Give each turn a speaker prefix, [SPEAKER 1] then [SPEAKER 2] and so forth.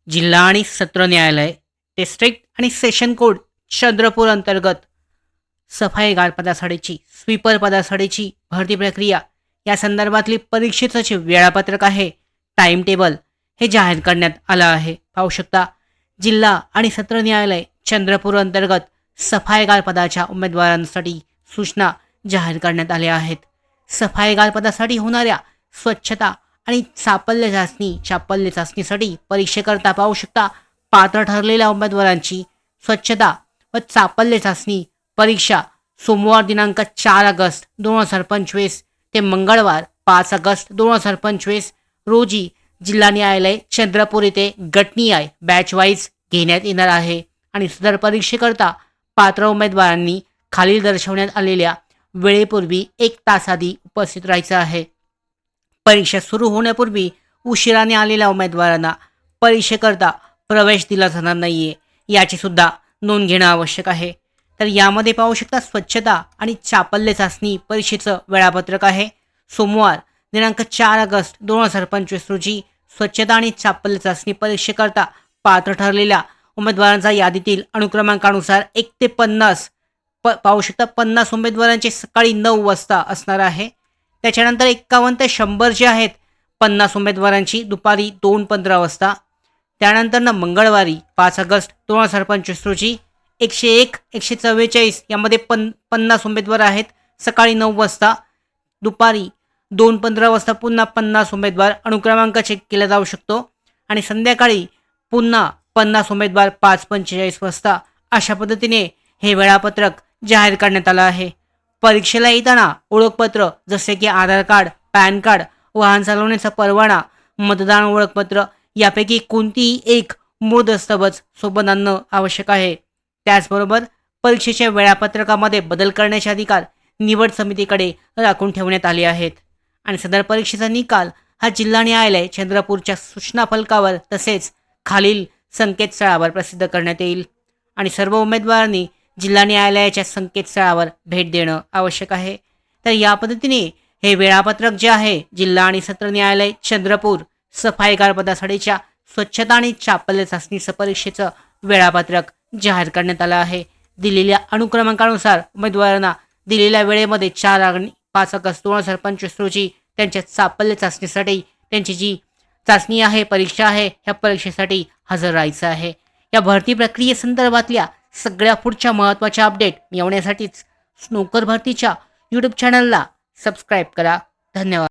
[SPEAKER 1] जिल्हा आणि सत्र न्यायालय, डिस्ट्रिक्ट आणि सेशन कोर्ट चंद्रपूर अंतर्गत सफाईगार पदासाठीची, स्वीपर पदासाठीची भरती प्रक्रिया या संदर्भातली परीक्षेचं जे वेळापत्रक आहे, टाइम टेबल हे जाहीर करण्यात आलं आहे. पाहू शकता, जिल्हा आणि सत्र न्यायालय चंद्रपूर अंतर्गत सफाईगार पदाच्या उमेदवारांसाठी सूचना जाहीर करण्यात आल्या आहेत. सफाईगार पदासाठी होणाऱ्या स्वच्छता आणि चापल्य चाचणीसाठी परीक्षेकरता पाहू शकता, पात्र ठरलेल्या उमेदवारांची स्वच्छता व चापल्य चाचणी परीक्षा सोमवार दिनांक 4 ऑगस्ट 2025 ते मंगळवार 5 ऑगस्ट 2025 रोजी जिल्हा न्यायालय चंद्रपूर येथे गटनिहाय बॅच वाईज घेण्यात येणार आहे. आणि सदर परीक्षेकरता पात्र उमेदवारांनी खालील दर्शवण्यात आलेल्या वेळेपूर्वी 1 तास आधी उपस्थित राहायचं आहे. परीक्षा सुरू होण्यापूर्वी उशिराने आलेल्या उमेदवारांना परीक्षेकरता प्रवेश दिला जाणार नाहीये, याची सुद्धा नोंद घेणं आवश्यक आहे. तर यामध्ये पाहू शकता, स्वच्छता आणि चापल्य चाचणी परीक्षेचं वेळापत्रक आहे. सोमवार दिनांक 4 ऑगस्ट 2025 रोजी स्वच्छता आणि चापल्य चाचणी परीक्षेकरता पात्र ठरलेल्या उमेदवारांचा यादीतील अनुक्रमांकानुसार 1 ते 50 पाहू शकता 50 उमेदवारांचे सकाळी 9 वाजता असणार आहे. त्याच्यानंतर 51 ते 100 जे आहेत 50 उमेदवारांची दुपारी 2:15 वाजता. त्यानंतर मंगळवारी 5 ऑगस्ट 2025 रोजी 101, 144 यामध्ये 50 उमेदवार आहेत सकाळी 9 वाजता. दुपारी 2:15 वाजता पुन्हा 50 उमेदवार अनुक्रमांक चेक केला जाऊ शकतो. आणि संध्याकाळी पुन्हा 50 उमेदवार 5:45 वाजता. अशा पद्धतीने हे वेळापत्रक जाहीर करण्यात आलं आहे. परीक्षेला येताना ओळखपत्र जसे की आधार कार्ड, पॅन कार्ड, वाहन चालवण्याचा परवाना, मतदान ओळखपत्र यापैकी कोणतीही एक मूळ दस्तऐवज सोबत आणणं आवश्यक आहे. त्याचबरोबर परीक्षेच्या वेळापत्रकामध्ये बदल करण्याचे अधिकार निवड समितीकडे राखून ठेवण्यात आले आहेत. आणि सदर परीक्षेचा निकाल हा जिल्हा न्यायालय चंद्रपूरच्या सूचना फलकावर तसेच खालील संकेतस्थळावर प्रसिद्ध करण्यात येईल. आणि सर्व उमेदवारांनी जिल्हा न्यायालयाच्या संकेतस्थळावर भेट देणं आवश्यक आहे. तर या पद्धतीने हे वेळापत्रक जे आहे जिल्हा आणि सत्र न्यायालय चंद्रपूर सफाईगार पदासाठीच्या स्वच्छता आणि चापल्य चाचणीचं परीक्षेचं वेळापत्रक जाहीर करण्यात आलं आहे. दिलेल्या अनुक्रमांकानुसार उमेदवारांना दिलेल्या वेळेमध्ये 4 आणि 5 ऑगस्ट 2025 रोजी त्यांच्या चापल्य चाचणीसाठी त्यांची जी चाचणी आहे, परीक्षा आहे, ह्या परीक्षेसाठी हजर राहायचं आहे. या भरती प्रक्रियेसंदर्भातल्या सगळ्या पुढच्या महत्त्वाच्या अपडेट मिळवण्यासाठीच नोकर भरतीच्या यूट्यूब चॅनलला सबस्क्राईब करा. धन्यवाद.